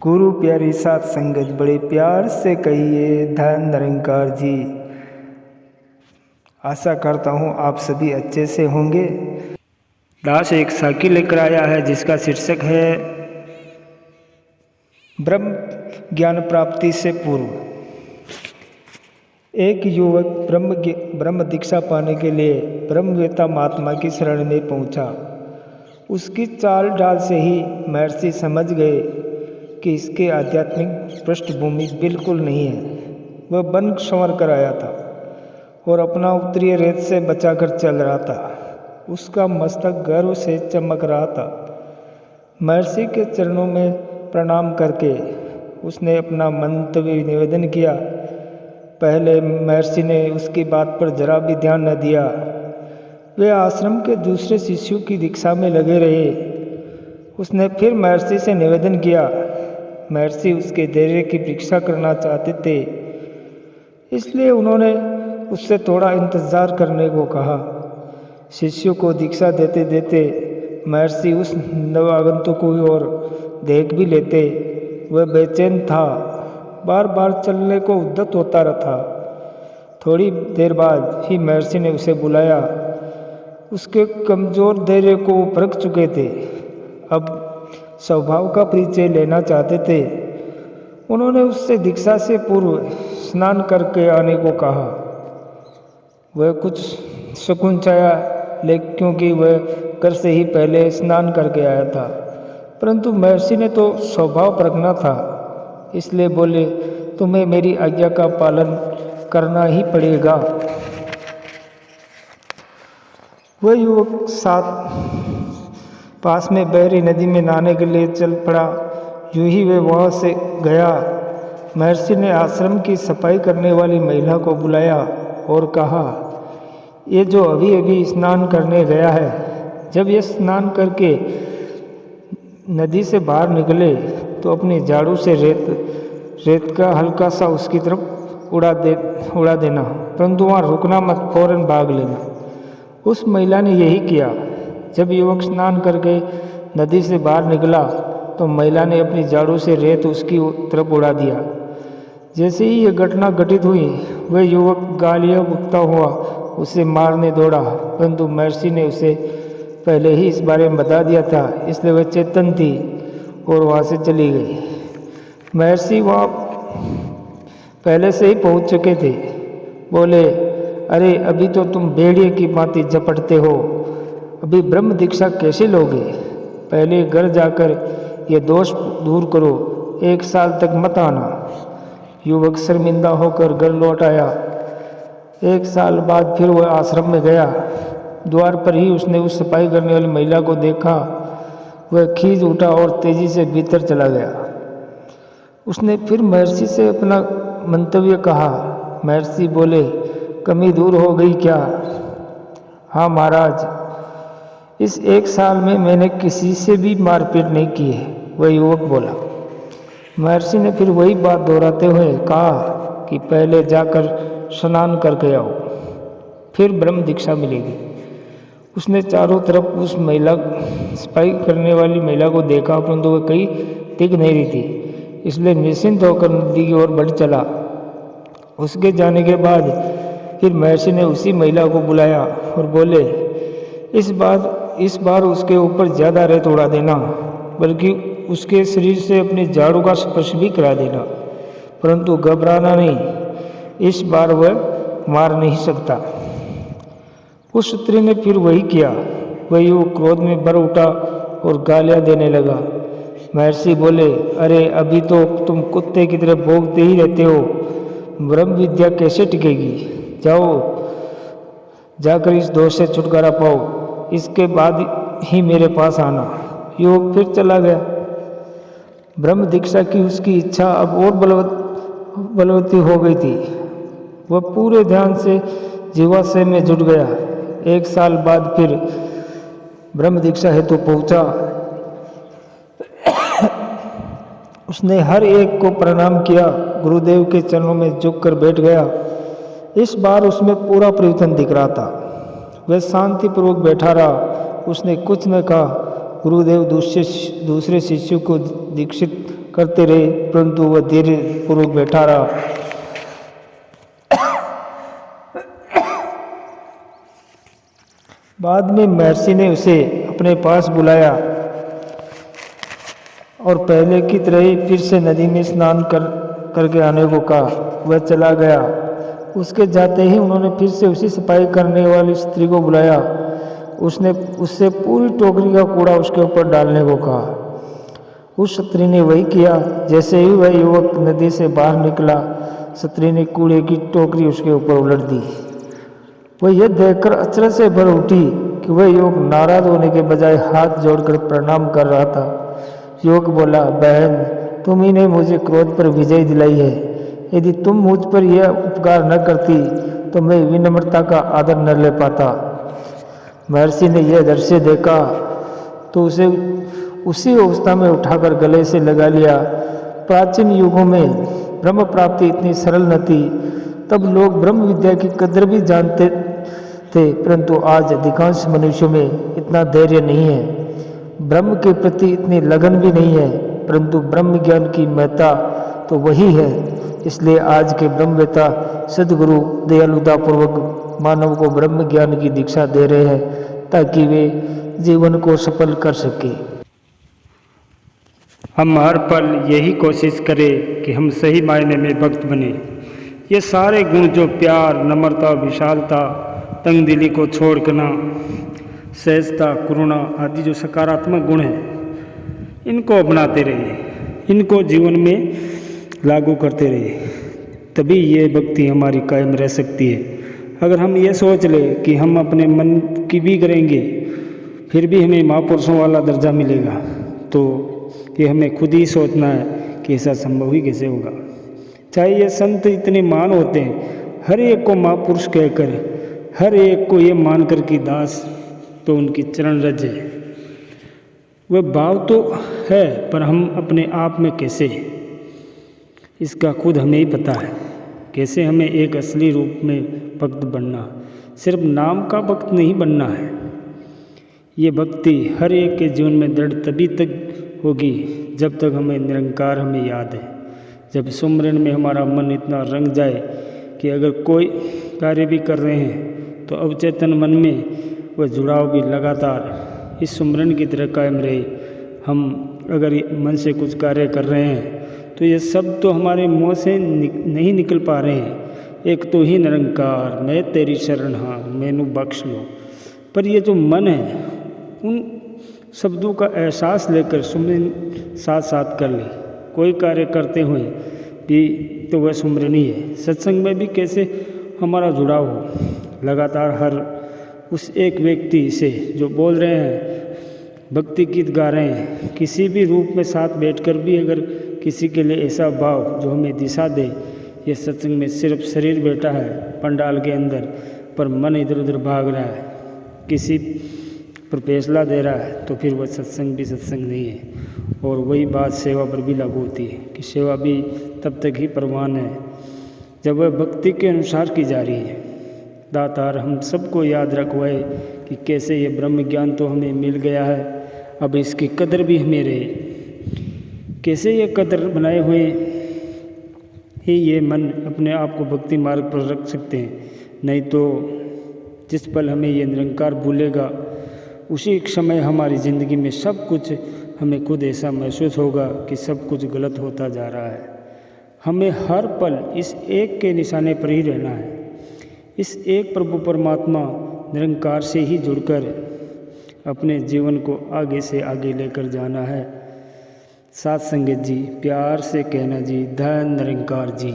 गुरु प्यारी सात संगत बड़े प्यार से कहिए धन निरंकार जी। आशा करता हूँ आप सभी अच्छे से होंगे। दास एक साखी लेकर आया है जिसका शीर्षक है ब्रह्म ज्ञान प्राप्ति से पूर्व। एक युवक ब्रह्म दीक्षा पाने के लिए ब्रह्मवेत्ता महात्मा की शरण में पहुंचा। उसकी चाल ढाल से ही महर्षि समझ गए कि इसके आध्यात्मिक पृष्ठभूमि बिल्कुल नहीं है। वह वन संवर कर आया था और अपना उत्तरीय रेत से बचाकर चल रहा था। उसका मस्तक गर्व से चमक रहा था। महर्षि के चरणों में प्रणाम करके उसने अपना मंतव्य निवेदन किया। पहले महर्षि ने उसकी बात पर जरा भी ध्यान न दिया। वे आश्रम के दूसरे शिष्यों की दीक्षा में लगे रहे। उसने फिर महर्षि से निवेदन किया। महर्षि उसके धैर्य की परीक्षा करना चाहते थे, इसलिए उन्होंने उससे थोड़ा इंतजार करने को कहा। शिष्यों को दीक्षा देते देते महर्षि उस नवागंतुक की ओर देख भी लेते। वह बेचैन था, बार बार चलने को उद्यत होता रहा। थोड़ी देर बाद ही महर्षि ने उसे बुलाया। उसके कमजोर धैर्य को वो परख चुके थे, अब स्वभाव का परिचय लेना चाहते थे। उन्होंने उससे दीक्षा से पूर्व स्नान करके आने को कहा। वह कुछ संकुचाया, लेकिन क्योंकि वह घर से ही पहले स्नान करके आया था, परंतु महर्षि ने तो स्वभाव परखना था, इसलिए बोले, तुम्हें मेरी आज्ञा का पालन करना ही पड़ेगा। वह युवक साथ पास में बह रही नदी में नहाने के लिए चल पड़ा। यूं ही वह वहाँ से गया। महर्षि ने आश्रम की सफाई करने वाली महिला को बुलाया और कहा, ये जो अभी अभी स्नान करने गया है, जब यह स्नान करके नदी से बाहर निकले तो अपनी झाड़ू से रेत का हल्का सा उसकी तरफ उड़ा देना, परंतु वहाँ रुकना मत, फौरन भाग लेना। उस महिला ने यही किया। जब युवक स्नान करके नदी से बाहर निकला तो महिला ने अपनी झाड़ू से रेत उसकी तरफ उड़ा दिया। जैसे ही यह घटना घटित हुई, वह युवक गालियाँ बकता हुआ उसे मारने दौड़ा, परंतु महर्षि ने उसे पहले ही इस बारे में बता दिया था, इसलिए वह चेतन थी और वहाँ से चली गई। महर्षि वहाँ पहले से ही पहुँच चुके थे। बोले, अरे अभी तो तुम भेड़िए की भांति झपटते हो, अभी ब्रह्म दीक्षा कैसे लोगे? पहले घर जाकर ये दोष दूर करो, 1 साल तक मत आना। युवक शर्मिंदा होकर घर लौट आया। 1 साल बाद फिर वह आश्रम में गया। द्वार पर ही उसने उस सफाई करने वाली महिला को देखा। वह खींच उठा और तेजी से भीतर चला गया। उसने फिर महर्षि से अपना मंतव्य कहा। महर्षि बोले, कमी दूर हो गई क्या? हाँ महाराज, इस 1 साल में मैंने किसी से भी मारपीट नहीं की है, वह युवक बोला। महर्षि ने फिर वही बात दोहराते हुए कहा कि पहले जाकर स्नान करके आओ, फिर ब्रह्म दीक्षा मिलेगी। उसने चारों तरफ उस महिला, सफाई करने वाली महिला को देखा, परंतु वह कहीं दिख नहीं रही थी, इसलिए निश्चिंत होकर नदी की ओर बढ़ चला। उसके जाने के बाद फिर महर्षि ने उसी महिला को बुलाया और बोले, इस बार उसके ऊपर ज़्यादा रेत उड़ा देना, बल्कि उसके शरीर से अपने झाड़ू का स्पर्श भी करा देना, परंतु घबराना नहीं, इस बार वह मार नहीं सकता। उस स्त्री ने फिर वही किया। वह युवक क्रोध में भर उठा और गालियाँ देने लगा। महर्षि बोले, अरे अभी तो तुम कुत्ते की तरह भौंकते ही रहते हो, ब्रह्म विद्या कैसे टिकेगी? जाओ, जाकर इस दोष से छुटकारा पाओ, इसके बाद ही मेरे पास आना। युवक फिर चला गया। ब्रह्म दीक्षा की उसकी इच्छा अब और बलवती हो गई थी। वह पूरे ध्यान से जीवाशय में जुट गया। 1 साल बाद फिर ब्रह्म दीक्षा हेतु पहुंचा। उसने हर एक को प्रणाम किया, गुरुदेव के चरणों में झुककर बैठ गया। इस बार उसमें पूरा परिवर्तन दिख रहा था। वह शांतिपूर्वक बैठा रहा। उसने कुछ न कहा, गुरुदेव दूसरे शिष्य को दीक्षित करते रहे, परंतु वह धीरे पूर्वक बैठा रहा। बाद में महर्षि ने उसे अपने पास बुलाया और पहले की तरह ही फिर से नदी में स्नान करके आने को कहा। वह चला गया। उसके जाते ही उन्होंने फिर से उसी सफाई करने वाली स्त्री को बुलाया। उसने उससे पूरी टोकरी का कूड़ा उसके ऊपर डालने को कहा। उस स्त्री ने वही किया। जैसे ही वह युवक नदी से बाहर निकला, स्त्री ने कूड़े की टोकरी उसके ऊपर उलट दी। वह यह देखकर अचरज से भर उठी कि वह युवक नाराज होने के बजाय हाथ जोड़कर प्रणाम कर रहा था। युवक बोला, बहन, तुम ही ने मुझे क्रोध पर विजय दिलाई है। यदि तुम मुझ पर यह उपकार न करती तो मैं विनम्रता का आदर न ले पाता। महर्षि ने यह दृश्य देखा तो उसे उसी अवस्था में उठाकर गले से लगा लिया। प्राचीन युगों में ब्रह्म प्राप्ति इतनी सरल न थी। तब लोग ब्रह्म विद्या की कदर भी जानते थे, परंतु आज अधिकांश मनुष्यों में इतना धैर्य नहीं है। ब्रह्म के प्रति इतनी लगन भी नहीं है, परंतु ब्रह्म ज्ञान की महत्ता तो वही है। इसलिए आज के ब्रह्मवेता सद्गुरु दयालुता पूर्वक मानव को ब्रह्म ज्ञान की दीक्षा दे रहे हैं ताकि वे जीवन को सफल कर सके। हम हर पल यही कोशिश करें कि हम सही मायने में भक्त बने। ये सारे गुण जो प्यार, नम्रता, विशालता, तंगदिली को छोड़कर ना, सहजता, करुणा आदि जो सकारात्मक गुण हैं, इनको अपनाते रहिए, इनको जीवन में लागू करते रहिए, तभी ये भक्ति हमारी कायम रह सकती है। अगर हम ये सोच ले कि हम अपने मन की भी करेंगे फिर भी हमें महापुरुषों वाला दर्जा मिलेगा, तो ये हमें खुद ही सोचना है कि ऐसा संभव ही कैसे होगा। चाहे ये संत इतने मान होते हैं, हर एक को महापुरुष कहकर, हर एक को ये मानकर कि दास तो उनकी चरण रज है, वह भाव तो है, पर हम अपने आप में कैसे, इसका खुद हमें ही पता है। कैसे हमें एक असली रूप में भक्त बनना, सिर्फ नाम का भक्त नहीं बनना है। ये भक्ति हर एक के जीवन में दृढ़ तभी तक होगी जब तक हमें निरंकार हमें याद है। जब सुमरन में हमारा मन इतना रंग जाए कि अगर कोई कार्य भी कर रहे हैं तो अवचेतन मन में वह जुड़ाव भी लगातार इस सुमरन की तरह कायम रहे। हम अगर मन से कुछ कार्य कर रहे हैं तो ये सब तो हमारे मुँह से नहीं निकल पा रहे हैं। एक तो ही निरंकार, मैं तेरी शरण हाँ, मैनू बख्श लो, पर ये जो मन है उन शब्दों का एहसास लेकर सुमरन साथ साथ कर ले। कोई कार्य करते हुए भी तो वह सुमरन ही है। सत्संग में भी कैसे हमारा जुड़ाव हो, लगातार हर उस एक व्यक्ति से जो बोल रहे हैं, भक्ति गीत गा रहे हैं, किसी भी रूप में साथ बैठकर भी अगर किसी के लिए ऐसा भाव जो हमें दिशा दे, ये सत्संग में सिर्फ शरीर बैठा है पंडाल के अंदर, पर मन इधर उधर भाग रहा है, किसी पर फैसला दे रहा है, तो फिर वह सत्संग भी सत्संग नहीं है। और वही बात सेवा पर भी लागू होती है कि सेवा भी तब तक ही प्रवान है जब वह भक्ति के अनुसार की जा रही है। दातार हम सबको याद रखवाए कि कैसे ये ब्रह्म ज्ञान तो हमें मिल गया है, अब इसकी कदर भी हमें रहे। कैसे ये कदर बनाए हुए ही ये मन अपने आप को भक्ति मार्ग पर रख सकते हैं। नहीं तो जिस पल हमें ये निरंकार भूलेगा उसी समय हमारी ज़िंदगी में सब कुछ हमें खुद ऐसा महसूस होगा कि सब कुछ गलत होता जा रहा है। हमें हर पल इस एक के निशाने पर ही रहना है। इस एक प्रभु परमात्मा निरंकार से ही जुड़कर अपने जीवन को आगे से आगे लेकर जाना है। साथ संगत जी, प्यार से कहना जी, धन निरंकार जी।